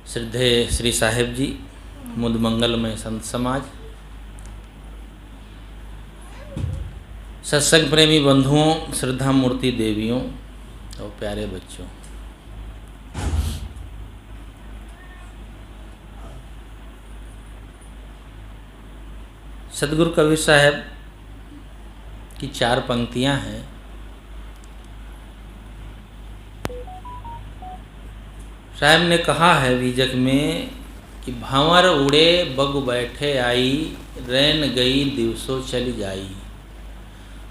श्रद्धेय श्री साहेब जी, मुद मंगलमय संत समाज, सत्संग प्रेमी बंधुओं, श्रद्धा मूर्ति देवियों और प्यारे बच्चों, सदगुरु कबीर साहब की 4 पंक्तियां हैं। साहब ने कहा है बीजक में कि भंवर उड़े बग बैठे आई, रैन गई दिवसों चली जाई,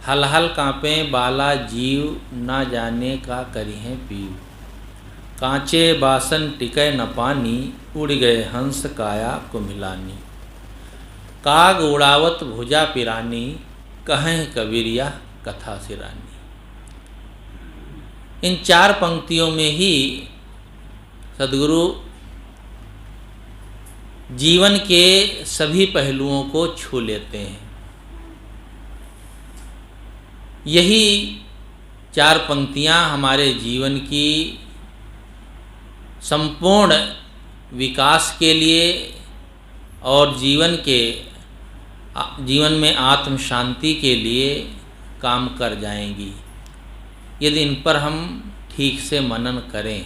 हल हल कांपे बाला जीव, ना जाने का करिहें पीव, कांचे बासन टिके न पानी, उड़ गए हंस काया कुम्हिलानी, काग उड़ावत भुजा पिरानी, कहें कबीरिया कथा सिरानी। इन 4 पंक्तियों में ही सदगुरु जीवन के सभी पहलुओं को छू लेते हैं। यही 4 पंक्तियां हमारे जीवन की संपूर्ण विकास के लिए और जीवन में आत्म शांति के लिए काम कर जाएंगी, यदि इन पर हम ठीक से मनन करें।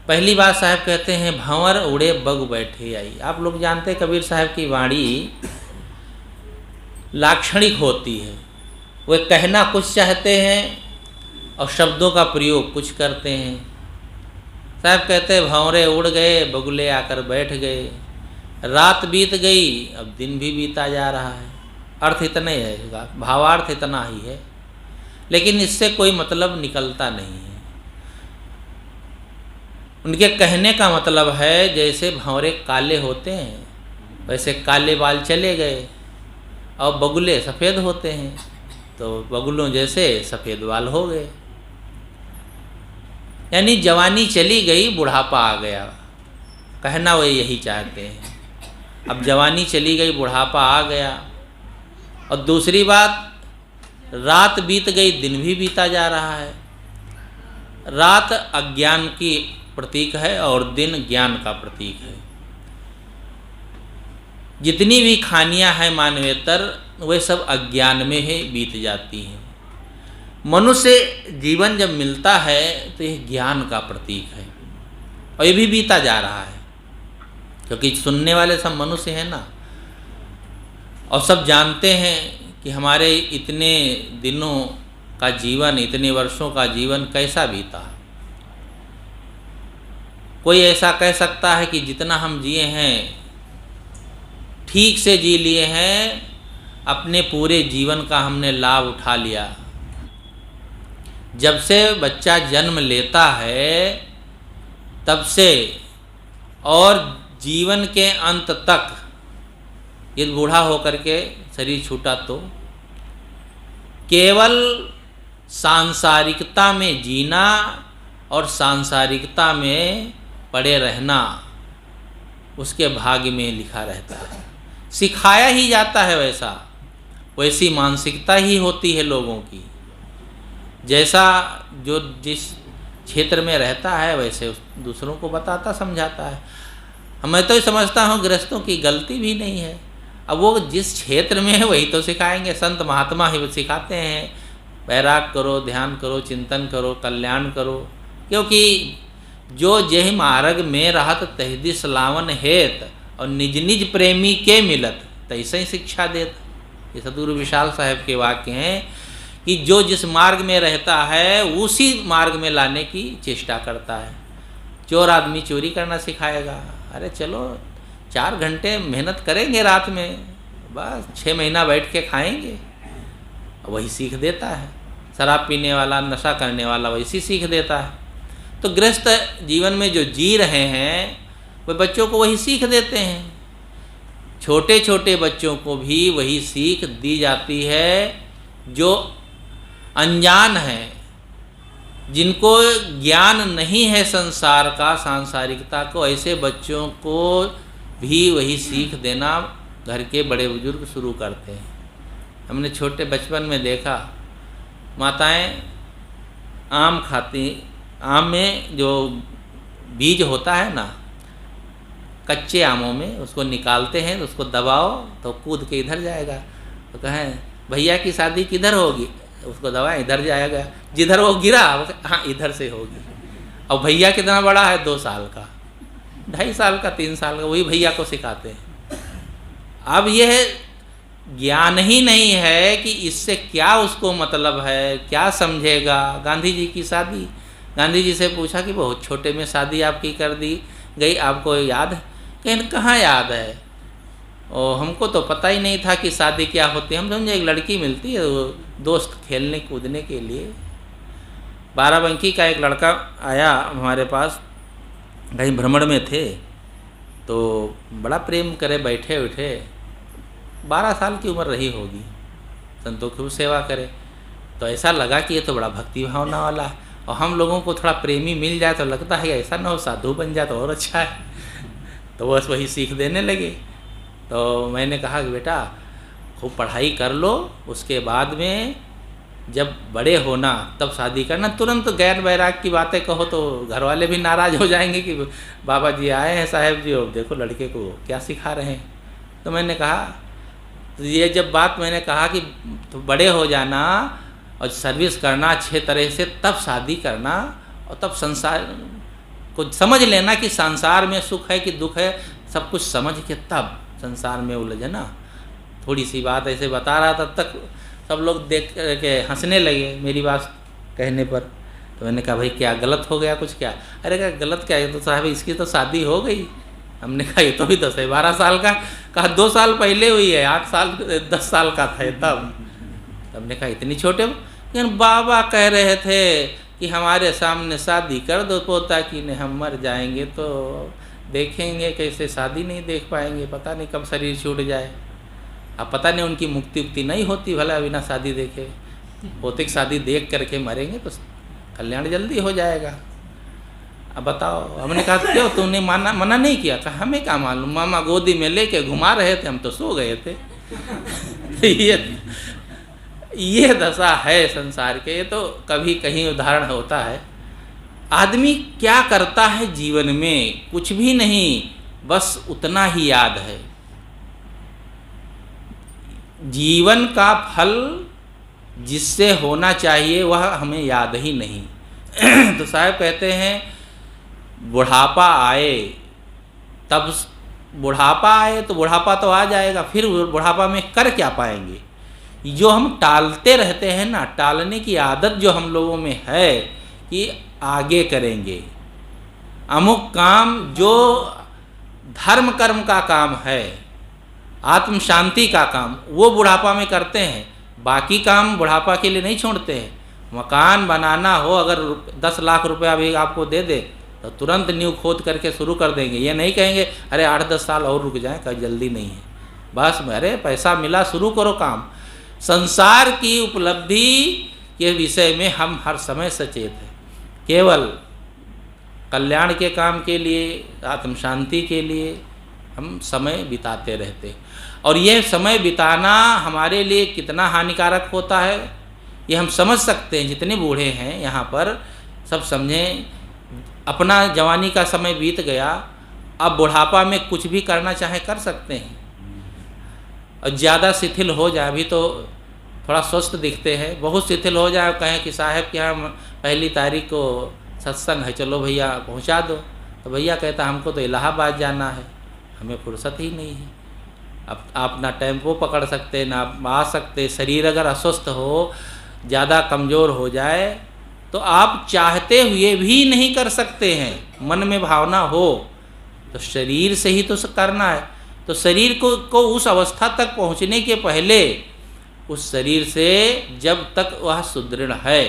पहली बात साहब कहते हैं, भंवर उड़े बग बैठे आई। आप लोग जानते हैं कबीर साहब की वाणी लाक्षणिक होती है। वे कहना कुछ चाहते हैं और शब्दों का प्रयोग कुछ करते हैं। साहब कहते हैं, भंवरे उड़ गए, बगुले आकर बैठ गए, रात बीत गई, अब दिन भी बीता जा रहा है। अर्थ इतना ही है, भावार्थ इतना ही है, लेकिन इससे कोई मतलब निकलता नहीं है। उनके कहने का मतलब है, जैसे भंवरे काले होते हैं वैसे काले बाल चले गए, और बगुले सफ़ेद होते हैं तो बगुलों जैसे सफ़ेद बाल हो गए। यानी जवानी चली गई, बुढ़ापा आ गया। कहना वे यही चाहते हैं। अब जवानी चली गई, बुढ़ापा आ गया। और दूसरी बात, रात बीत गई, दिन भी बीता जा रहा है। रात अज्ञान की प्रतीक है और दिन ज्ञान का प्रतीक है। जितनी भी खानियां हैं मानवेतर, वे सब अज्ञान में ही बीत जाती हैं। मनुष्य जीवन जब मिलता है तो यह ज्ञान का प्रतीक है, और ये भी बीता जा रहा है, क्योंकि सुनने वाले सब मनुष्य हैं ना, और सब जानते हैं कि हमारे इतने दिनों का जीवन, इतने वर्षों का जीवन कैसा बीता। कोई ऐसा कह सकता है कि जितना हम जिए हैं ठीक से जी लिए हैं, अपने पूरे जीवन का हमने लाभ उठा लिया। जब से बच्चा जन्म लेता है तब से और जीवन के अंत तक, यदि बूढ़ा होकर के शरीर छूटा तो केवल सांसारिकता में जीना और सांसारिकता में पड़े रहना उसके भाग्य में लिखा रहता है। सिखाया ही जाता है वैसी मानसिकता ही होती है लोगों की। जैसा जो जिस क्षेत्र में रहता है वैसे दूसरों को बताता समझाता है। मैं तो समझता हूँ गृहस्थों की गलती भी नहीं है। अब वो जिस क्षेत्र में है वही तो सिखाएंगे। संत महात्मा ही वो सिखाते हैं, वैराग करो, ध्यान करो, चिंतन करो, कल्याण करो। क्योंकि जो जेहि मार्ग में रहत तहदी सलावन हेत, और निज निज प्रेमी के मिलत तैसे ही शिक्षा देत। ये सदगुरु विशाल साहब के वाक्य हैं कि जो जिस मार्ग में रहता है उसी मार्ग में लाने की चेष्टा करता है। चोर आदमी चोरी करना सिखाएगा, अरे चलो 4 घंटे मेहनत करेंगे रात में, बस 6 महीना बैठ के खाएंगे, वही सीख देता है। शराब पीने वाला, नशा करने वाला वैसी सीख देता है। तो गृहस्थ जीवन में जो जी रहे हैं वे बच्चों को वही सीख देते हैं। छोटे छोटे बच्चों को भी वही सीख दी जाती है जो अनजान है, जिनको ज्ञान नहीं है संसार का, सांसारिकता को। ऐसे बच्चों को भी वही सीख देना घर के बड़े बुजुर्ग शुरू करते हैं। हमने छोटे बचपन में देखा, माताएं आम खाती आम में जो बीज होता है ना, कच्चे आमों में उसको निकालते हैं, उसको दबाओ तो कूद के इधर जाएगा। तो कहें भैया की शादी किधर होगी, उसको दबाएं इधर जाएगा, जिधर वो गिरा हाँ इधर से होगी। और भैया कितना बड़ा है, 2 साल का, 2.5 साल का, 3 साल का, वही भैया को सिखाते हैं। अब यह ज्ञान ही नहीं है कि इससे क्या उसको मतलब है, क्या समझेगा। गांधी जी की शादी, गांधी जी से पूछा कि बहुत छोटे में शादी आपकी कर दी गई, आपको याद है? कहीं कहाँ याद है, और हमको तो पता ही नहीं था कि शादी क्या होती है। हम समझे एक लड़की मिलती है दोस्त खेलने कूदने के लिए। बाराबंकी का एक लड़का आया हमारे पास, कहीं भ्रमण में थे, तो बड़ा प्रेम करे, बैठे उठे, 12 साल की उम्र रही होगी, संतों की सेवा करे। तो ऐसा लगा कि ये तो बड़ा भक्ति भावना वाला है, और हम लोगों को थोड़ा प्रेमी मिल जाए तो लगता है ऐसा ना हो साधु बन जाए तो और अच्छा है। तो बस वही सीख देने लगे। तो मैंने कहा कि बेटा खूब पढ़ाई कर लो, उसके बाद में जब बड़े होना तब शादी करना। तुरंत गैर वैराग की बातें कहो तो घर वाले भी नाराज़ हो जाएंगे कि बाबा जी आए हैं साहब जी, और देखो लड़के को क्या सिखा रहे हैं। तो मैंने कहा, तो ये जब बात मैंने कहा कि तो बड़े हो जाना और सर्विस करना अच्छे तरह से, तब शादी करना, और तब संसार को समझ लेना कि संसार में सुख है कि दुख है, सब कुछ समझ के तब संसार में उलझना। थोड़ी सी बात ऐसे बता रहा, तब तक सब लोग देख के हंसने लगे मेरी बात कहने पर। तो मैंने कहा भाई क्या गलत हो गया कुछ क्या? अरे क्या गलत क्या है, तो साहब इसकी तो शादी हो गई। हमने कहा ये तो भी 10-12 साल का, कहा 2 साल पहले हुई है, 8 साल 10 साल का था तब। हमने कहा इतनी छोटे, लेकिन बाबा कह रहे थे कि हमारे सामने शादी कर दो पोता की, ने हम मर जाएंगे तो देखेंगे कैसे, शादी नहीं देख पाएंगे, पता नहीं कब शरीर छूट जाए। अब पता नहीं उनकी मुक्ति उक्ति नहीं होती भला बिना शादी देखे, पोते की शादी देख करके मरेंगे तो कल्याण जल्दी हो जाएगा। अब बताओ। हमने कहा क्यों तुमने मना नहीं किया? कहा हमें क्या मालूम, मामा गोदी में लेके घुमा रहे थे, हम तो सो गए थे। ये दशा है संसार के। ये तो कभी कहीं उदाहरण होता है। आदमी क्या करता है जीवन में, कुछ भी नहीं, बस उतना ही याद है। जीवन का फल जिससे होना चाहिए वह हमें याद ही नहीं। तो साहब कहते हैं बुढ़ापा आए, तब बुढ़ापा आए तो बुढ़ापा तो आ जाएगा, फिर बुढ़ापा में कर क्या पाएंगे? जो हम टालते रहते हैं ना, टालने की आदत जो हम लोगों में है कि आगे करेंगे अमुक काम, जो धर्म कर्म का काम है, आत्म शांति का काम, वो बुढ़ापा में करते हैं। बाकी काम बुढ़ापा के लिए नहीं छोड़ते हैं। मकान बनाना हो, अगर 10 लाख रुपया भी आपको दे दे तो तुरंत नींव खोद करके शुरू कर देंगे। ये नहीं कहेंगे अरे 8-10 साल और रुक जाएं, कहीं जल्दी नहीं है, बस अरे पैसा मिला शुरू करो काम। संसार की उपलब्धि के विषय में हम हर समय सचेत हैं। केवल कल्याण के काम के लिए, आत्म शांति के लिए हम समय बिताते रहते। और यह समय बिताना हमारे लिए कितना हानिकारक होता है ये हम समझ सकते हैं। जितने बूढ़े हैं यहाँ पर सब समझें, अपना जवानी का समय बीत गया, अब बुढ़ापा में कुछ भी करना चाहे कर सकते हैं। और ज़्यादा शिथिल हो जाए, अभी तो थोड़ा स्वस्थ दिखते हैं, बहुत शिथिल हो जाए, कहें कि साहब के यहाँ 1 तारीख को सत्संग है, चलो भैया पहुँचा दो, तो भैया कहता हमको तो इलाहाबाद जाना है, हमें फुर्सत ही नहीं है। अब आप ना टेम्पो पकड़ सकते ना आ सकते। शरीर अगर अस्वस्थ हो, ज़्यादा कमज़ोर हो जाए तो आप चाहते हुए भी नहीं कर सकते हैं। मन में भावना हो तो शरीर से ही तो करना है। तो शरीर को उस अवस्था तक पहुंचने के पहले उस शरीर से जब तक वह सुदृढ़ है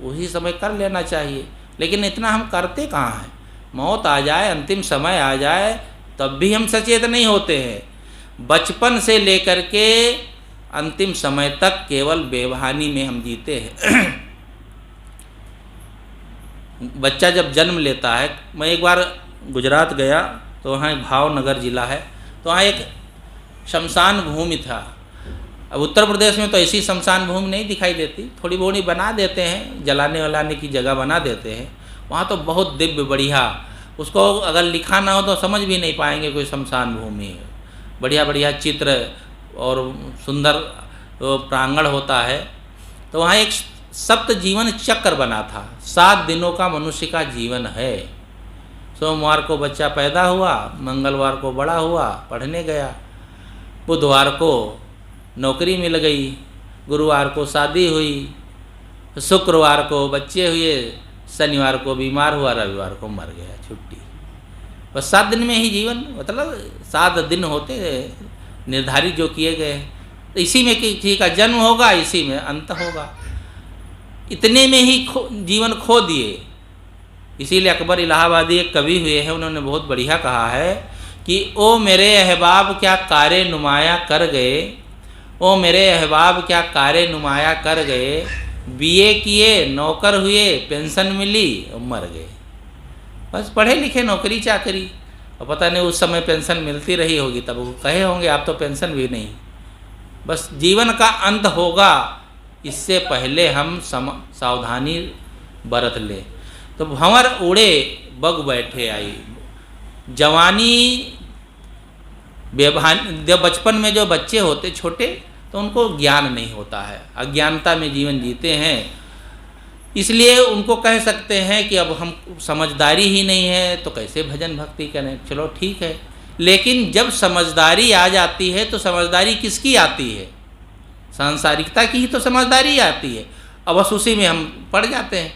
उसी समय कर लेना चाहिए। लेकिन इतना हम करते कहाँ हैं? मौत आ जाए, अंतिम समय आ जाए, तब भी हम सचेत नहीं होते हैं। बचपन से लेकर के अंतिम समय तक केवल बेबहानी में हम जीते हैं। बच्चा जब जन्म लेता है, मैं एक बार गुजरात गया तो वहाँ एक भावनगर ज़िला है, तो वहाँ एक शमशान भूमि था। अब उत्तर प्रदेश में तो ऐसी शमशान भूमि नहीं दिखाई देती, थोड़ी बोड़ी बना देते हैं, जलाने वलाने की जगह बना देते हैं। वहाँ तो बहुत दिव्य बढ़िया, उसको अगर लिखा ना हो तो समझ भी नहीं पाएंगे कोई शमशान भूमि है। बढ़िया बढ़िया चित्र और सुंदर प्रांगण होता है। तो वहाँ एक सप्त जीवन चक्र बना था, 7 दिनों का मनुष्य का जीवन है। सोमवार को बच्चा पैदा हुआ, मंगलवार को बड़ा हुआ, पढ़ने गया, बुधवार को नौकरी मिल गई, गुरुवार को शादी हुई, शुक्रवार को बच्चे हुए, शनिवार को बीमार हुआ, रविवार को मर गया, छुट्टी। बस 7 दिन में ही जीवन, मतलब 7 दिन होते निर्धारित जो किए गए। तो इसी में किसी का जन्म होगा, इसी में अंत होगा, इतने में ही जीवन खो दिए। इसीलिए अकबर इलाहाबादी एक कवि हुए हैं, उन्होंने बहुत बढ़िया कहा है कि ओ मेरे अहबाब क्या कार्य नुमाया कर गए, ओ मेरे अहबाब क्या कार्य नुमाया कर गए, बीए किए नौकर हुए पेंशन मिली और मर गए। बस पढ़े लिखे नौकरी चाकरी, और पता नहीं उस समय पेंशन मिलती रही होगी, तब वो कहे होंगे आप तो पेंशन भी नहीं। बस जीवन का अंत होगा, इससे पहले हम सावधानी बरत ले। तो भंवर उड़े बग बैठे आई, जवानी जब बचपन में जो बच्चे होते छोटे तो उनको ज्ञान नहीं होता है, अज्ञानता में जीवन जीते हैं, इसलिए उनको कह सकते हैं कि अब हम समझदारी ही नहीं है तो कैसे भजन भक्ति करें। चलो ठीक है, लेकिन जब समझदारी आ जाती है तो समझदारी किसकी आती है? सांसारिकता की ही तो समझदारी आती है। अब बस उसी में हम पड़ जाते हैं।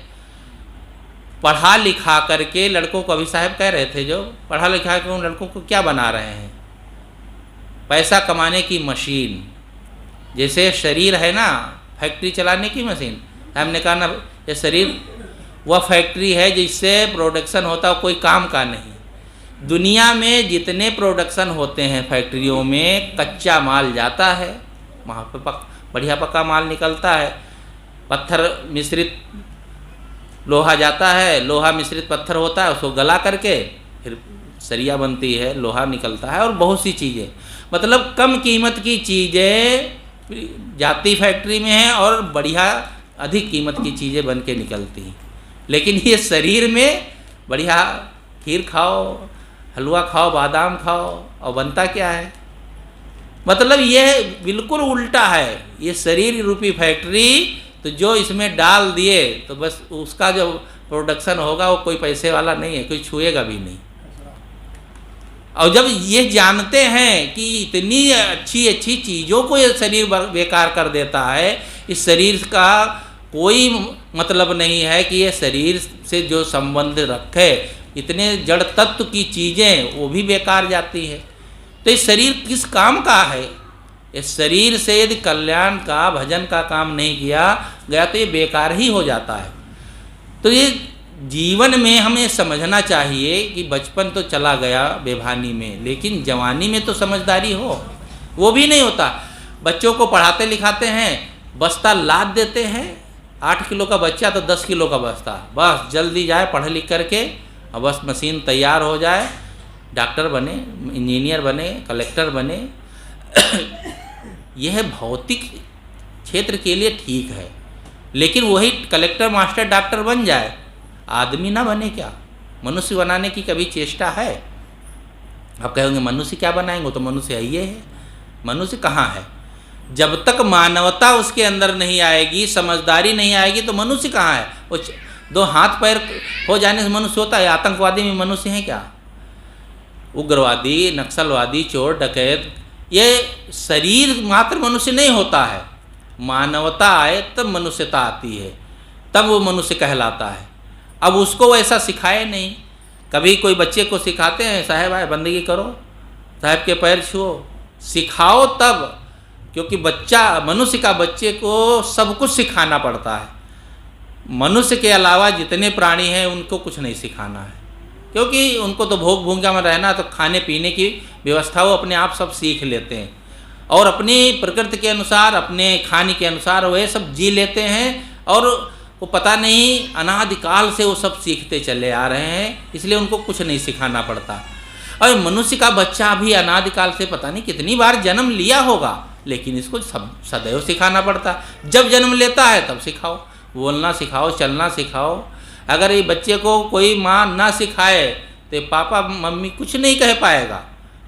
पढ़ा लिखा करके लड़कों को, अभी साहब कह रहे थे, जो पढ़ा लिखा के उन लड़कों को क्या बना रहे हैं? पैसा कमाने की मशीन। जैसे शरीर है ना, फैक्ट्री चलाने की मशीन, हमने कहा ना ये शरीर वह फैक्ट्री है जिससे प्रोडक्शन होता है, कोई काम का नहीं। दुनिया में जितने प्रोडक्शन होते हैं फैक्ट्रियों में, कच्चा माल जाता है, वहाँ पे बढ़िया पक्का माल निकलता है, पत्थर मिश्रित लोहा जाता है, लोहा मिश्रित पत्थर होता है, उसको गला करके फिर सरिया बनती है, लोहा निकलता है, और बहुत सी चीज़ें, मतलब कम कीमत की चीज़ें जाती फैक्ट्री में हैं और बढ़िया अधिक कीमत की चीज़ें बन के निकलती हैं। लेकिन ये शरीर में बढ़िया खीर खाओ, हलवा खाओ, बादाम खाओ, और बनता क्या है? मतलब ये बिल्कुल उल्टा है। ये शरीर रूपी फैक्ट्री, तो जो इसमें डाल दिए तो बस उसका जो प्रोडक्शन होगा वो कोई पैसे वाला नहीं है, कोई छुएगा भी नहीं। और जब ये जानते हैं कि इतनी अच्छी अच्छी चीज़ों को ये शरीर बेकार कर देता है, इस शरीर का कोई मतलब नहीं है कि ये शरीर से जो संबंध रखे, इतने जड़ तत्व की चीज़ें वो भी बेकार जाती है। तो ये शरीर किस काम का है? इस शरीर से यदि कल्याण का, भजन का काम नहीं किया गया तो ये बेकार ही हो जाता है। तो ये जीवन में हमें समझना चाहिए कि बचपन तो चला गया बेभानी में, लेकिन जवानी में तो समझदारी हो, वो भी नहीं होता। बच्चों को पढ़ाते लिखाते हैं, बस्ता लाद देते हैं, 8 किलो का बच्चा तो 10 किलो का बस्ता, बस जल्दी जाए पढ़ लिख करके, और बस मशीन तैयार हो जाए, डॉक्टर बने, इंजीनियर बने, कलेक्टर बने। यह भौतिक क्षेत्र के लिए ठीक है, लेकिन वही कलेक्टर मास्टर डॉक्टर बन जाए, आदमी ना बने क्या? मनुष्य बनाने की कभी चेष्टा है? आप कहोगे मनुष्य क्या बनाएंगे, तो मनुष्य है ये है। मनुष्य कहाँ है? जब तक मानवता उसके अंदर नहीं आएगी, समझदारी नहीं आएगी, तो मनुष्य कहाँ है? वो 2 हाथ पैर हो जाने से मनुष्य होता है? आतंकवादी में मनुष्य हैं क्या? उग्रवादी, नक्सलवादी, चोर, डकैत, ये शरीर मात्र मनुष्य नहीं होता है। मानवता आए तब मनुष्यता आती है, तब वो मनुष्य कहलाता है। अब उसको वैसा सिखाए नहीं। कभी कोई बच्चे को सिखाते हैं, साहब आए बंदगी करो, साहब के पैर छुओ, सिखाओ तब, क्योंकि बच्चा, मनुष्य का बच्चे को सब कुछ सिखाना पड़ता है। मनुष्य के अलावा जितने प्राणी हैं उनको कुछ नहीं सिखाना है, क्योंकि उनको तो भोग भूंगा में रहना, तो खाने पीने की व्यवस्था वो अपने आप सब सीख लेते हैं, और अपनी प्रकृति के अनुसार, अपने खाने के अनुसार वे सब जी लेते हैं, और वो पता नहीं अनादिकाल से वो सब सीखते चले आ रहे हैं, इसलिए उनको कुछ नहीं सिखाना पड़ता। और मनुष्य का बच्चा भी अनादिकाल से पता नहीं कितनी बार जन्म लिया होगा, लेकिन इसको सदैव सिखाना पड़ता। जब जन्म लेता है तब सिखाओ, बोलना सिखाओ, चलना सिखाओ, अगर ये बच्चे को कोई माँ ना सिखाए तो पापा मम्मी कुछ नहीं कह पाएगा,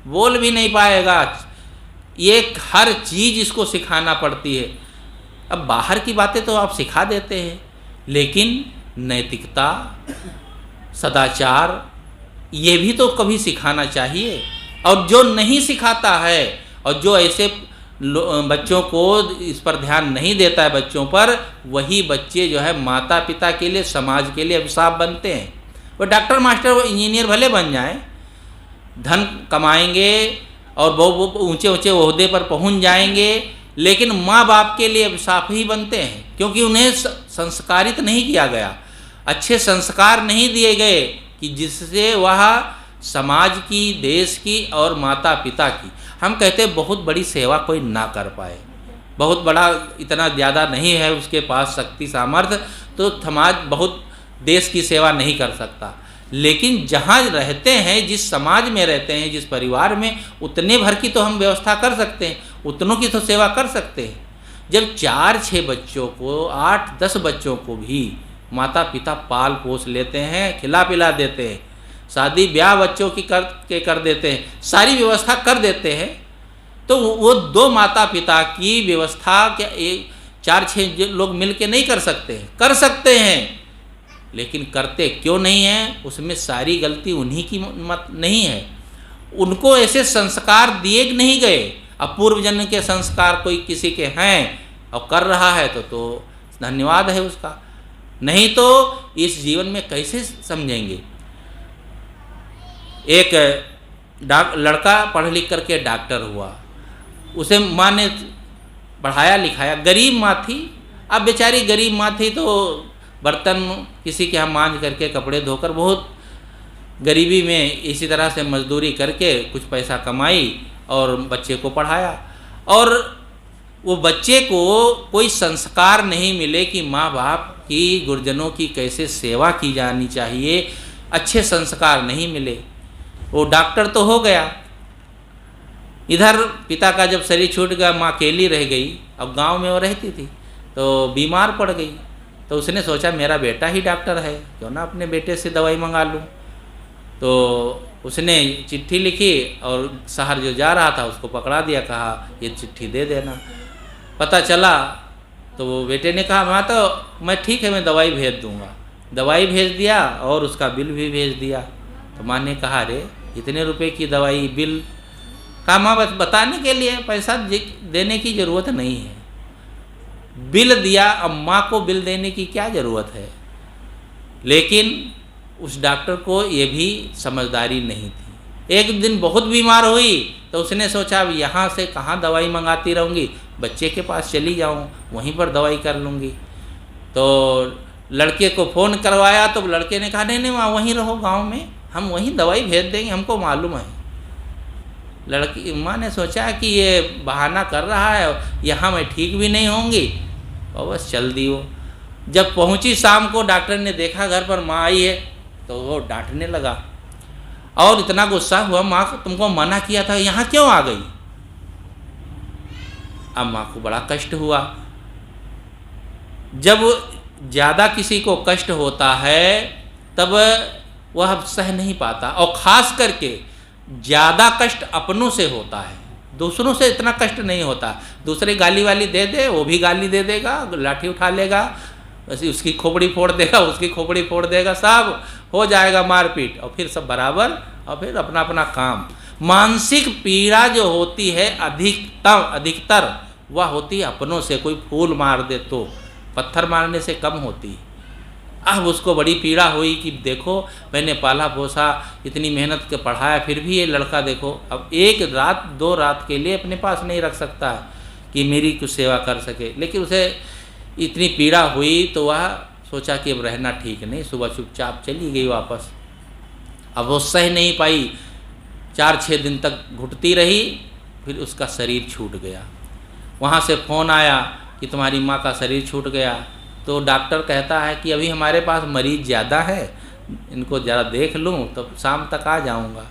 बोल भी नहीं पाएगा। ये हर चीज़ इसको सिखाना पड़ती है। अब बाहर की बातें तो आप सिखा देते हैं, लेकिन नैतिकता, सदाचार, ये भी तो कभी सिखाना चाहिए। और जो नहीं सिखाता है और जो ऐसे बच्चों को इस पर ध्यान नहीं देता है बच्चों पर, वही बच्चे जो है माता पिता के लिए, समाज के लिए अभिशाप बनते हैं। वो डॉक्टर, मास्टर, वो इंजीनियर भले बन जाएं, धन कमाएंगे और बहुत ऊंचे ऊंचे ओहदे पर पहुंच जाएंगे, लेकिन माँ बाप के लिए अभिशाप ही बनते हैं, क्योंकि उन्हें संस्कारित नहीं किया गया, अच्छे संस्कार नहीं दिए गए कि जिससे वह समाज की, देश की और माता पिता की, हम कहते हैं बहुत बड़ी सेवा कोई ना कर पाए, बहुत बड़ा इतना ज़्यादा नहीं है उसके पास शक्ति सामर्थ्य, तो समाज बहुत देश की सेवा नहीं कर सकता। लेकिन जहाँ रहते हैं, जिस समाज में रहते हैं, जिस परिवार में, उतने भर की तो हम व्यवस्था कर सकते हैं, उतनों की तो सेवा कर सकते हैं। जब 4-6 बच्चों को, 8-10 बच्चों को भी माता पिता पाल पोस लेते हैं, खिला पिला देते हैं, शादी ब्याह बच्चों की कर देते हैं, सारी व्यवस्था कर देते हैं, तो वो 2 माता पिता की व्यवस्था क्या 4-6 लोग मिल के नहीं कर सकते हैं? कर सकते हैं, लेकिन करते क्यों नहीं हैं? उसमें सारी गलती उन्हीं की मत नहीं है, उनको ऐसे संस्कार दिए नहीं गए। अब पूर्व जन्म के संस्कार कोई किसी के हैं और कर रहा है तो धन्यवाद है उसका, नहीं तो इस जीवन में कैसे समझेंगे। एक लड़का पढ़ लिख करके डॉक्टर हुआ, उसे माँ ने पढ़ाया लिखाया, गरीब माँ थी। अब बेचारी गरीब माँ थी तो बर्तन किसी के यहाँ मांझ करके, कपड़े धोकर, बहुत गरीबी में इसी तरह से मजदूरी करके कुछ पैसा कमाई और बच्चे को पढ़ाया। और वो बच्चे को कोई संस्कार नहीं मिले कि माँ बाप की, गुरुजनों की कैसे सेवा की जानी चाहिए, अच्छे संस्कार नहीं मिले। वो डॉक्टर तो हो गया, इधर पिता का जब शरीर छूट गया, माँ अकेली रह गई। अब गांव में वो रहती थी तो बीमार पड़ गई, तो उसने सोचा मेरा बेटा ही डॉक्टर है, क्यों ना अपने बेटे से दवाई मंगा लूँ। तो उसने चिट्ठी लिखी और शहर जो जा रहा था उसको पकड़ा दिया, कहा ये चिट्ठी दे देना। पता चला तो वो बेटे ने कहा माँ तो मैं ठीक है, मैं दवाई भेज दूँगा। दवाई भेज दिया और उसका बिल भी भेज दिया। तो माँ ने कहा अरे इतने रुपए की दवाई, बिल? कहा माँ बस बताने के लिए, पैसा देने की ज़रूरत नहीं है। बिल दिया, अब माँ को बिल देने की क्या ज़रूरत है? लेकिन उस डॉक्टर को ये भी समझदारी नहीं थी। एक दिन बहुत बीमार हुई तो उसने सोचा अब यहाँ से कहाँ दवाई मंगाती रहूँगी, बच्चे के पास चली जाऊँ, वहीं पर दवाई कर लूँगी। तो लड़के को फ़ोन करवाया तो लड़के ने कहा नहीं नहीं माँ वहीं रहो गांव में, हम वहीं दवाई भेज देंगे, हमको मालूम है। लड़की माँ ने सोचा कि ये बहाना कर रहा है, यहाँ मैं ठीक भी नहीं होंगी, और बस चल दी वो। जब पहुँची शाम को, डॉक्टर ने देखा घर पर माँ आई है तो वो डांटने लगा और इतना गुस्सा हुआ, माँ तुमको मना किया था, यहाँ क्यों आ गई? अब माँ को बड़ा कष्ट हुआ। जब ज़्यादा किसी को कष्ट होता है तब वह सह नहीं पाता, और ख़ास करके ज़्यादा कष्ट अपनों से होता है, दूसरों से इतना कष्ट नहीं होता। दूसरे गाली वाली दे दे, वो भी गाली दे देगा, लाठी उठा लेगा, उसकी खोपड़ी फोड़ देगा, उसकी खोपड़ी फोड़ देगा, सब हो जाएगा मारपीट, और फिर सब बराबर, और फिर अपना अपना काम। मानसिक पीड़ा जो होती है अधिकतर वह होती है अपनों से। कोई फूल मार दे तो पत्थर मारने से कम होती है। अब उसको बड़ी पीड़ा हुई कि देखो मैंने पाला पोसा, इतनी मेहनत के पढ़ाया, फिर भी ये लड़का देखो अब 1 रात 2 रात के लिए अपने पास नहीं रख सकता है कि मेरी कुछ सेवा कर सके। लेकिन उसे इतनी पीड़ा हुई तो वह सोचा कि अब रहना ठीक नहीं, सुबह चुपचाप चली गई वापस। अब वो सह नहीं पाई, 4-6 दिन तक घुटती रही, फिर उसका शरीर छूट गया। वहाँ से फ़ोन आया कि तुम्हारी माँ का शरीर छूट गया। तो डॉक्टर कहता है कि अभी हमारे पास मरीज़ ज़्यादा है, इनको ज़रा देख लूँ तो शाम तक आ जाऊँगा।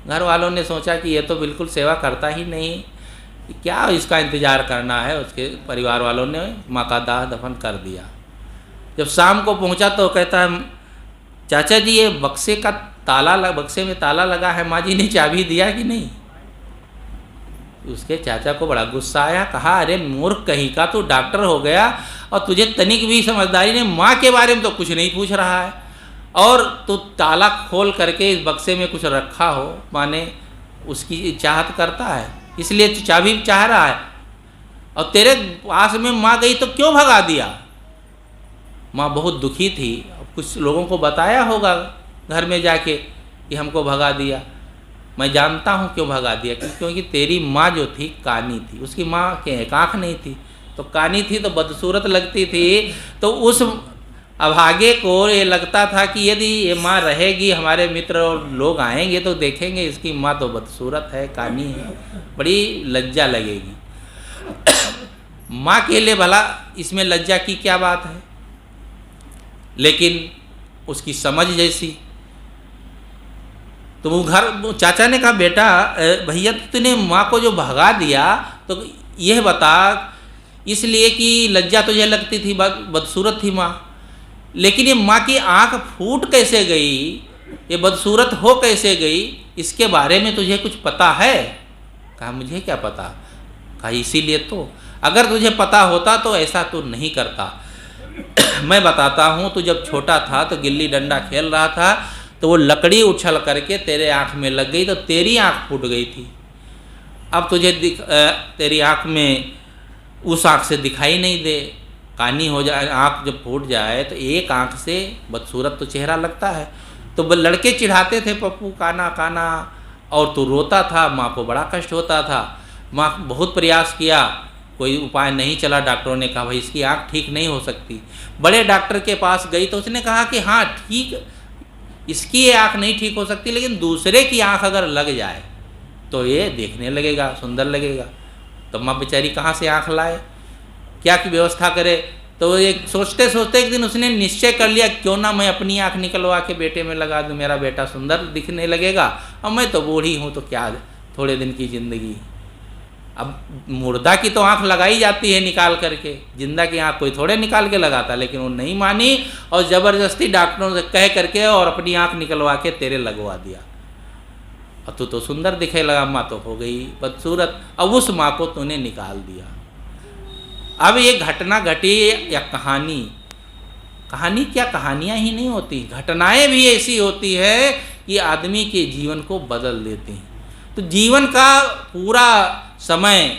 घर वालों ने सोचा कि ये तो बिल्कुल सेवा करता ही नहीं, क्या इसका इंतज़ार करना है। उसके परिवार वालों ने माँ का दाह दफन कर दिया। जब शाम को पहुँचा तो कहता है चाचा जी ये बक्से का बक्से में ताला लगा है, माँ जी ने चाबी दिया कि नहीं? उसके चाचा को बड़ा गुस्सा आया, कहा अरे मूर्ख कहीं का, तू डॉक्टर हो गया और तुझे तनिक भी समझदारी नहीं, माँ के बारे में तो कुछ नहीं पूछ रहा है, और तू ताला खोल करके इस बक्से में कुछ रखा हो, माने उसकी चाहत करता है, इसलिए तू चाबी चाह रहा है, और तेरे पास में माँ गई तो क्यों भगा दिया? माँ बहुत दुखी थी, कुछ लोगों को बताया होगा घर में जाके कि हमको भगा दिया। मैं जानता हूँ क्यों भगा दिया, क्योंकि तेरी माँ जो थी कानी थी, उसकी माँ के एक आँख नहीं थी, तो कानी थी तो बदसूरत लगती थी, तो उस अभागे को ये लगता था कि यदि ये माँ रहेगी, हमारे मित्र और लोग आएंगे तो देखेंगे इसकी माँ तो बदसूरत है, कानी है, बड़ी लज्जा लगेगी। माँ के लिए भला इसमें लज्जा की क्या बात है, लेकिन उसकी समझ जैसी। तो वो चाचा ने कहा बेटा भैया तूने माँ को जो भगा दिया तो यह बता, इसलिए कि लज्जा तुझे लगती थी, बदसूरत थी माँ, लेकिन ये माँ की आँख फूट कैसे गई, ये बदसूरत हो कैसे गई, इसके बारे में तुझे कुछ पता है? कहा मुझे क्या पता। कहा इसीलिए तो, अगर तुझे पता होता तो ऐसा तू नहीं करता। मैं बताता हूँ, तू जब छोटा था तो गिल्ली डंडा खेल रहा था तो वो लकड़ी उछल करके तेरे आँख में लग गई तो तेरी आँख फूट गई थी। अब तुझे तेरी आँख में उस आँख से दिखाई नहीं दे, कानी हो जाए, आँख जब फूट जाए तो एक आँख से बदसूरत तो चेहरा लगता है। तो लड़के चिढ़ाते थे पप्पू काना काना, और तू रोता था, माँ को बड़ा कष्ट होता था। माँ बहुत प्रयास किया, कोई उपाय नहीं चला। डॉक्टरों ने कहा भाई इसकी आँख ठीक नहीं हो सकती। बड़े डॉक्टर के पास गई तो उसने कहा कि हाँ ठीक, इसकी ये आँख नहीं ठीक हो सकती, लेकिन दूसरे की आँख अगर लग जाए तो ये देखने लगेगा, सुंदर लगेगा। तो माँ बेचारी कहाँ से आँख लाए, क्या की व्यवस्था करे? तो एक सोचते सोचते एक दिन उसने निश्चय कर लिया, क्यों ना मैं अपनी आँख निकलवा के बेटे में लगा दूँ, मेरा बेटा सुंदर दिखने लगेगा, और मैं तो बूढ़ी हूँ तो क्या थोड़े दिन की ज़िंदगी। अब मुर्दा की तो आँख लगाई जाती है निकाल करके, जिंदा की आँख कोई थोड़े निकाल के लगाता, लेकिन वो नहीं मानी और ज़बरदस्ती डॉक्टरों से कह करके और अपनी आँख निकलवा के तेरे लगवा दिया। और तू तो सुंदर दिखे लगा, माँ तो हो गई बदसूरत, अब उस माँ को तूने निकाल दिया। अब ये घटना घटी या कहानी, कहानी क्या, कहानियाँ ही नहीं होती, घटनाएं भी ऐसी होती है कि आदमी के जीवन को बदल देती हैं। तो जीवन का पूरा समय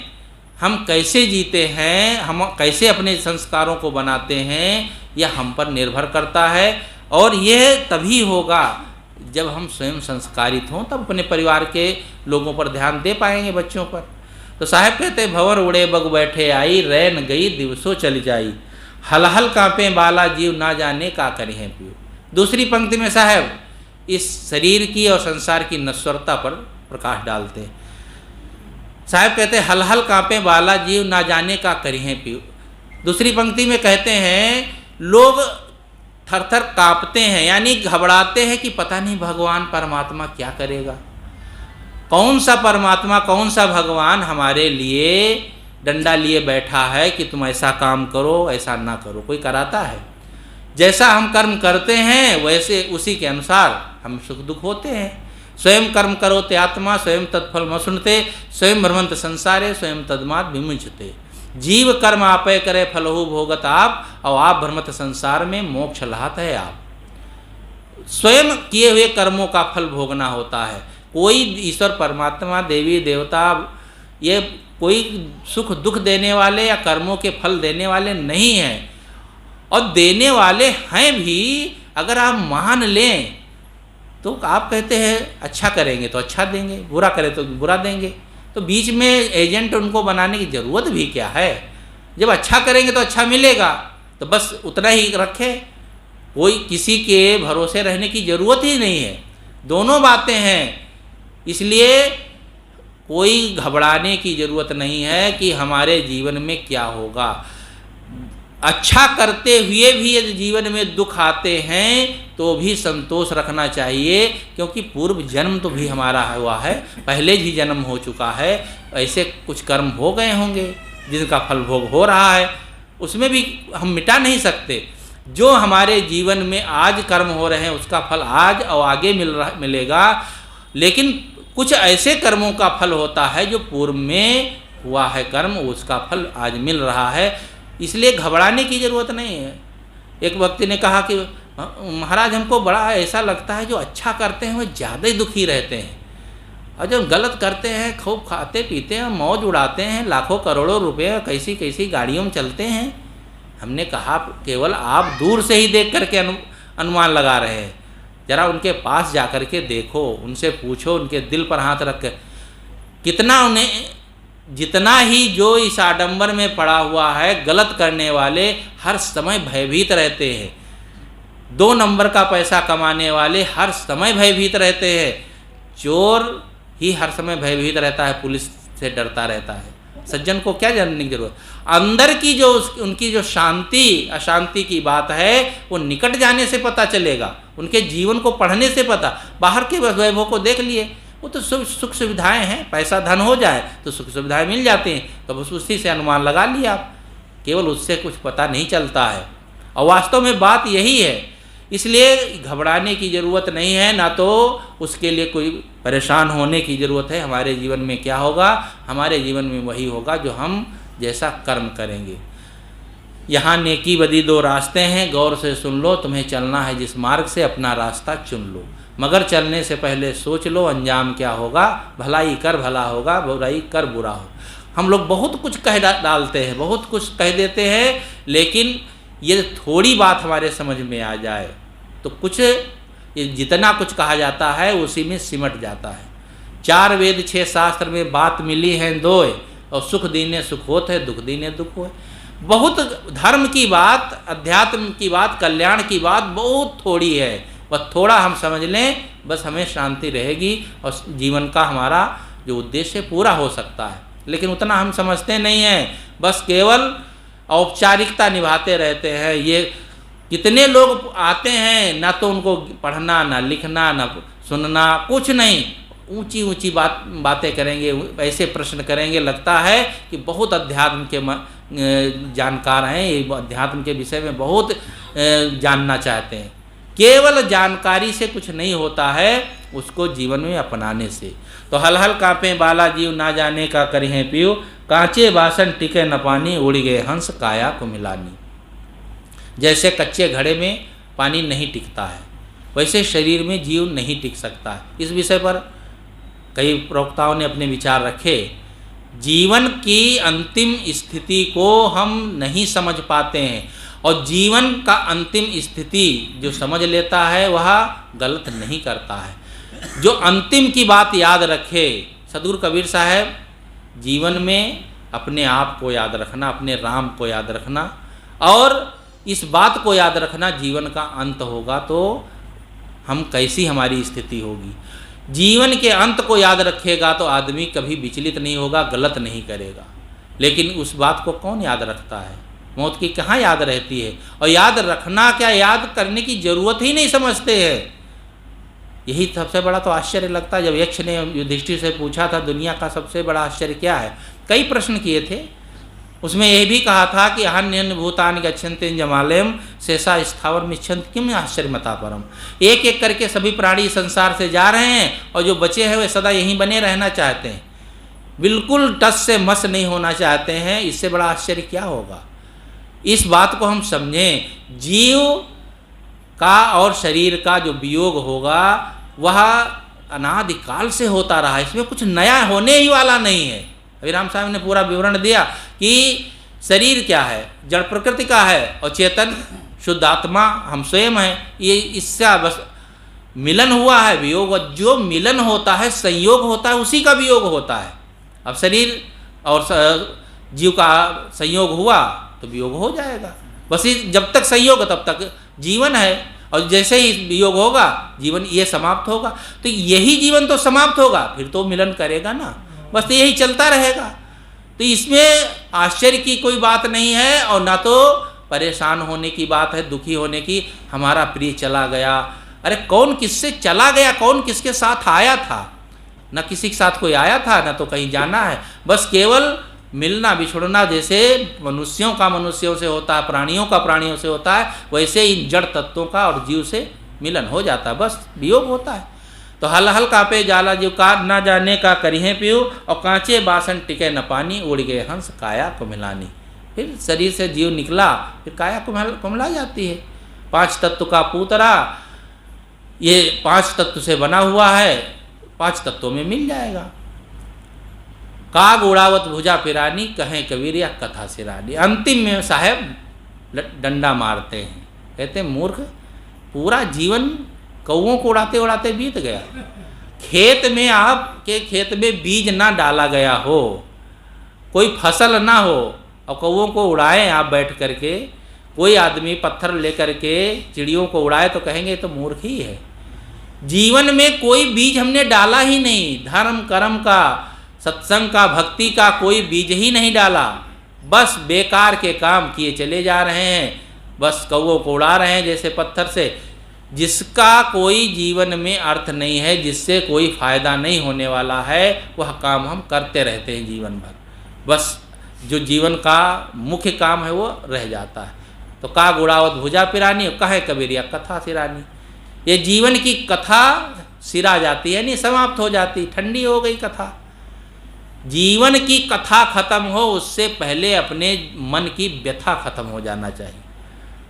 हम कैसे जीते हैं, हम कैसे अपने संस्कारों को बनाते हैं, यह हम पर निर्भर करता है। और यह तभी होगा जब हम स्वयं संस्कारित हों, तब अपने परिवार के लोगों पर ध्यान दे पाएंगे, बच्चों पर। तो साहब कहते भंवर उड़े बग बैठे आई, रैन गई दिवसों चली जाई, हल हल कांपे बाला जीव ना जाने का करे हैं पियो। दूसरी पंक्ति में साहब इस शरीर की और संसार की नश्वरता पर प्रकाश डालते हैं। साहब कहते हैं हल हल कांपे बाला जीव ना जाने का करी हैं पियो। दूसरी पंक्ति में कहते हैं लोग थर थर कांपते हैं, यानी घबराते हैं कि पता नहीं भगवान परमात्मा क्या करेगा, कौन सा परमात्मा कौन सा भगवान हमारे लिए डंडा लिए बैठा है कि तुम ऐसा काम करो ऐसा ना करो। कोई कराता है? जैसा हम कर्म करते हैं वैसे उसी के अनुसार हम सुख दुख होते हैं। स्वयं कर्म करो ते आत्मा स्वयं तत्फल म सुनते, स्वयं भ्रमंत संसारे स्वयं तदमात विमुंचते। जीव कर्म आपे करे फलहु भोगत आप, और आप भ्रमत संसार में मोक्ष लाहत है आप। स्वयं किए हुए कर्मों का फल भोगना होता है। कोई ईश्वर परमात्मा देवी देवता ये कोई सुख दुख देने वाले या कर्मों के फल देने वाले नहीं हैं, और देने वाले हैं भी अगर आप मान लें तो आप कहते हैं अच्छा करेंगे तो अच्छा देंगे, बुरा करें तो बुरा देंगे। तो बीच में एजेंट उनको बनाने की ज़रूरत भी क्या है? जब अच्छा करेंगे तो अच्छा मिलेगा, तो बस उतना ही रखें। कोई किसी के भरोसे रहने की ज़रूरत ही नहीं है, दोनों बातें हैं। इसलिए कोई घबराने की ज़रूरत नहीं है कि हमारे जीवन में क्या होगा। अच्छा करते हुए भी यदि जीवन में दुख आते हैं तो भी संतोष रखना चाहिए, क्योंकि पूर्व जन्म तो भी हमारा हुआ है, पहले भी जन्म हो चुका है। ऐसे कुछ कर्म हो गए होंगे जिनका फल भोग हो रहा है, उसमें भी हम मिटा नहीं सकते। जो हमारे जीवन में आज कर्म हो रहे हैं उसका फल आज और आगे मिलेगा, लेकिन कुछ ऐसे कर्मों का फल होता है जो पूर्व में हुआ है कर्म, उसका फल आज मिल रहा है, इसलिए घबराने की ज़रूरत नहीं है। एक व्यक्ति ने कहा कि महाराज हमको बड़ा ऐसा लगता है जो अच्छा करते हैं वो ज़्यादा ही दुखी रहते हैं, और जब गलत करते हैं खूब खाते पीते हैं, मौज उड़ाते हैं, लाखों करोड़ों रुपए कैसी कैसी गाड़ियों में चलते हैं। हमने कहा केवल आप दूर से ही देख करके अनुमान लगा रहे हैं, ज़रा उनके पास जा कर के देखो, उनसे पूछो, उनके दिल पर हाथ रख कर कितना उन्हें, जितना ही जो इस आडंबर में पड़ा हुआ है, गलत करने वाले हर समय भयभीत रहते हैं, 2 नंबर का पैसा कमाने वाले हर समय भयभीत रहते हैं, चोर ही हर समय भयभीत रहता है, पुलिस से डरता रहता है। सज्जन को क्या जानने की जरूरत, अंदर की जो उनकी जो शांति अशांति की बात है वो निकट जाने से पता चलेगा, उनके जीवन को पढ़ने से पता। बाहर के वैभव को देख लिए, वो तो सुख सुविधाएं हैं, पैसा धन हो जाए तो सुख सुविधाएं मिल जाती हैं, तो बस उसी से अनुमान लगा लिया आप, केवल उससे कुछ पता नहीं चलता है। और वास्तव में बात यही है, इसलिए घबराने की ज़रूरत नहीं है, ना तो उसके लिए कोई परेशान होने की ज़रूरत है। हमारे जीवन में क्या होगा, हमारे जीवन में वही होगा जो हम जैसा कर्म करेंगे। यहाँ नेकी बदी 2 रास्ते हैं, गौर से सुन लो, तुम्हें चलना है जिस मार्ग से अपना रास्ता चुन लो, मगर चलने से पहले सोच लो अंजाम क्या होगा, भलाई कर भला होगा, बुराई कर बुरा हो। हम लोग बहुत कुछ कह डालते हैं, बहुत कुछ कह देते हैं, लेकिन ये थोड़ी बात हमारे समझ में आ जाए तो कुछ जितना कुछ कहा जाता है उसी में सिमट जाता है। 4 वेद 6 शास्त्र में बात मिली है 2, और सुख दीने सुख होत है, दुख दीने दुख हो। बहुत धर्म की बात, अध्यात्म की बात, कल्याण की बात बहुत थोड़ी है, बस थोड़ा हम समझ लें, बस हमें शांति रहेगी और जीवन का हमारा जो उद्देश्य पूरा हो सकता है। लेकिन उतना हम समझते नहीं हैं, बस केवल औपचारिकता निभाते रहते हैं। ये कितने लोग आते हैं, ना तो उनको पढ़ना, ना लिखना, ना सुनना, कुछ नहीं, ऊंची ऊंची बातें करेंगे, ऐसे प्रश्न करेंगे, लगता है कि बहुत अध्यात्म के जानकार हैं, ये अध्यात्म के विषय में बहुत जानना चाहते हैं। केवल जानकारी से कुछ नहीं होता है, उसको जीवन में अपनाने से। तो हल हल काँपे बाला जीव, ना जाने का करें पीऊ, कांचे बासन टिके न पानी, उड़ गए हंस काया को मिलानी। जैसे कच्चे घड़े में पानी नहीं टिकता है, वैसे शरीर में जीव नहीं टिक सकता है। इस विषय पर कई प्रवक्ताओं ने अपने विचार रखे। जीवन की अंतिम स्थिति को हम नहीं समझ पाते हैं, और जीवन का अंतिम स्थिति जो समझ लेता है वह गलत नहीं करता है। जो अंतिम की बात याद रखे, सदगुरु कबीर साहब जीवन में अपने आप को याद रखना, अपने राम को याद रखना, और इस बात को याद रखना जीवन का अंत होगा तो हम कैसी हमारी स्थिति होगी। जीवन के अंत को याद रखेगा तो आदमी कभी विचलित नहीं होगा, गलत नहीं करेगा। लेकिन उस बात को कौन याद रखता है, मौत की कहाँ याद रहती है। और याद रखना क्या, याद करने की ज़रूरत ही नहीं समझते हैं। यही सबसे बड़ा तो आश्चर्य लगता है। जब यक्ष ने युधिष्ठिर से पूछा था दुनिया का सबसे बड़ा आश्चर्य क्या है, कई प्रश्न किए थे, उसमें यह भी कहा था कि अन्य भूतानि गच्छन्ति जमालयम शेषा स्थावर मिच्छन्ति किम आश्चर्यमता परम। एक एक करके सभी प्राणी संसार से जा रहे हैं, और जो बचे हैं वे सदा यहीं बने रहना चाहते हैं, बिल्कुल टस से मस नहीं होना चाहते हैं। इससे बड़ा आश्चर्य क्या होगा। इस बात को हम समझें, जीव का और शरीर का जो वियोग होगा वह अनादिकाल से होता रहा, इसमें कुछ नया होने ही वाला नहीं है। अभिराम साहब ने पूरा विवरण दिया कि शरीर क्या है, जड़ प्रकृति का है, और चेतन शुद्ध आत्मा हम स्वयं हैं। ये इससे बस मिलन हुआ है, वियोग। जो मिलन होता है, संयोग होता है, उसी का वियोग होता है। अब शरीर और जीव का संयोग हुआ तो वियोग हो जाएगा। बस जब तक संयोग तब तक जीवन है, और जैसे ही वियोग होगा जीवन ये समाप्त होगा। तो यही जीवन तो समाप्त होगा, फिर तो मिलन करेगा ना, बस तो यही चलता रहेगा। तो इसमें आश्चर्य की कोई बात नहीं है, और ना तो परेशान होने की बात है, दुखी होने की। हमारा प्रिय चला गया, अरे कौन किससे चला गया, कौन किसके साथ आया था, ना किसी के साथ कोई आया था, ना तो कहीं जाना है। बस केवल मिलना बिछुड़ना जैसे मनुष्यों का मनुष्यों से होता है, प्राणियों का प्राणियों से होता है, वैसे इन जड़ तत्वों का और जीव से मिलन हो जाता है, बस वियोग होता है। तो हल हल कापे जाला जीव का ना जाने का करिहे पीऊ, और कांचे बासन टिके न पानी, उड़ गए हंस काया कुमिलानी। फिर शरीर से जीव निकला, फिर काया कुमिला जाती है। 5 तत्व का पूतरा, ये 5 तत्व से बना हुआ है, 5 तत्वों में मिल जाएगा। काग उड़ावत भुजा पिरानी, कहें कबीर या कथा सिरानी। अंतिम में साहब डंडा मारते हैं, कहते हैं मूर्ख, पूरा जीवन कौओं को उड़ाते उड़ाते बीत गया। खेत में, आपके खेत में बीज ना डाला गया हो, कोई फसल ना हो, और कौओं को उड़ाएं आप बैठ करके, कोई आदमी पत्थर लेकर के चिड़ियों को उड़ाए तो कहेंगे तो मूर्ख ही है। जीवन में कोई बीज हमने डाला ही नहीं, धर्म कर्म का, सत्संग का, भक्ति का कोई बीज ही नहीं डाला, बस बेकार के काम किए चले जा रहे हैं, बस कौओं को उड़ा रहे हैं जैसे पत्थर से, जिसका कोई जीवन में अर्थ नहीं है, जिससे कोई फायदा नहीं होने वाला है, वह काम हम करते रहते हैं जीवन भर, बस जो जीवन का मुख्य काम है वो रह जाता है। तो काग उड़ावत भुजा पिरानी, कहे कबीर या कथा सिरानी। ये जीवन की कथा सिरा जाती है, नहीं समाप्त हो जाती, ठंडी हो गई कथा। जीवन की कथा खत्म हो उससे पहले अपने मन की व्यथा खत्म हो जाना चाहिए।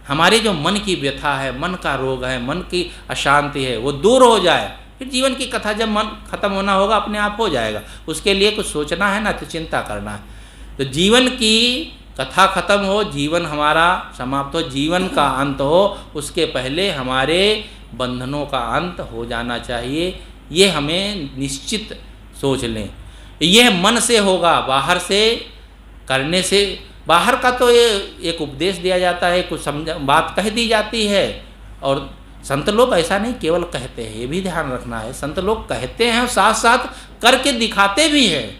हमारी जो मन की व्यथा है, मन का रोग है, मन की अशांति है, वो दूर हो जाए, फिर जीवन की कथा जब मन खत्म होना होगा अपने आप हो जाएगा। उसके लिए कुछ सोचना है ना, तो चिंता करना है। तो जीवन की कथा खत्म हो, जीवन हमारा समाप्त हो, जीवन का अंत हो, उसके पहले हमारे बंधनों का अंत हो जाना चाहिए। ये हमें निश्चित सोच लें। यह मन से होगा, बाहर से करने से, बाहर का तो ये एक उपदेश दिया जाता है, कुछ समझ बात कह दी जाती है, और संत लोग ऐसा नहीं केवल कहते हैं, ये भी ध्यान रखना है। संत लोग कहते हैं और साथ साथ करके दिखाते भी हैं,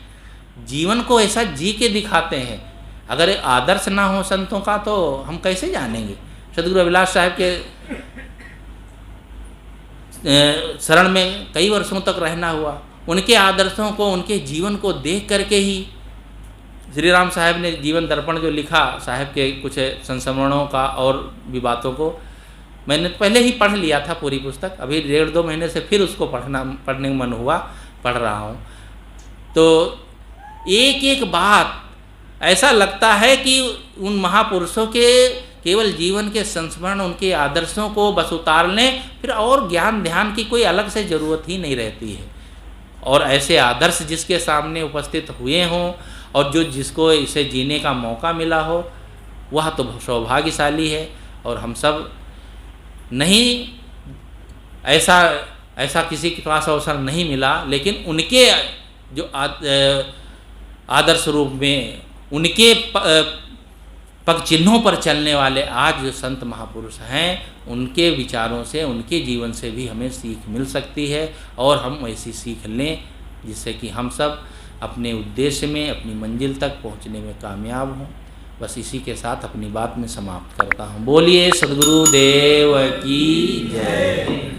जीवन को ऐसा जी के दिखाते हैं। अगर आदर्श ना हो संतों का तो हम कैसे जानेंगे। सदगुरु अभिलाष साहब के शरण में कई वर्षों तक रहना हुआ, उनके आदर्शों को, उनके जीवन को देख करके ही श्री राम साहब ने जीवन दर्पण जो लिखा, साहब के कुछ संस्मरणों का और भी बातों को मैंने पहले ही पढ़ लिया था पूरी पुस्तक, अभी 1.5-2 महीने से फिर उसको पढ़ने का मन हुआ, पढ़ रहा हूँ। तो एक एक बात ऐसा लगता है कि उन महापुरुषों के केवल जीवन के संस्मरण, उनके आदर्शों को बस उतार लें, फिर और ज्ञान ध्यान की कोई अलग से ज़रूरत ही नहीं रहती है। और ऐसे आदर्श जिसके सामने उपस्थित हुए हों और जो जिसको इसे जीने का मौका मिला हो, वह तो सौभाग्यशाली है। और हम सब नहीं, ऐसा किसी के पास अवसर नहीं मिला, लेकिन उनके जो आदर्श रूप में, उनके पग चिन्हों पर चलने वाले आज जो संत महापुरुष हैं, उनके विचारों से, उनके जीवन से भी हमें सीख मिल सकती है, और हम ऐसी सीख लें जिससे कि हम सब अपने उद्देश्य में, अपनी मंजिल तक पहुंचने में कामयाब हों। बस इसी के साथ अपनी बात में समाप्त करता हूँ। बोलिए सद्गुरु देव की जय।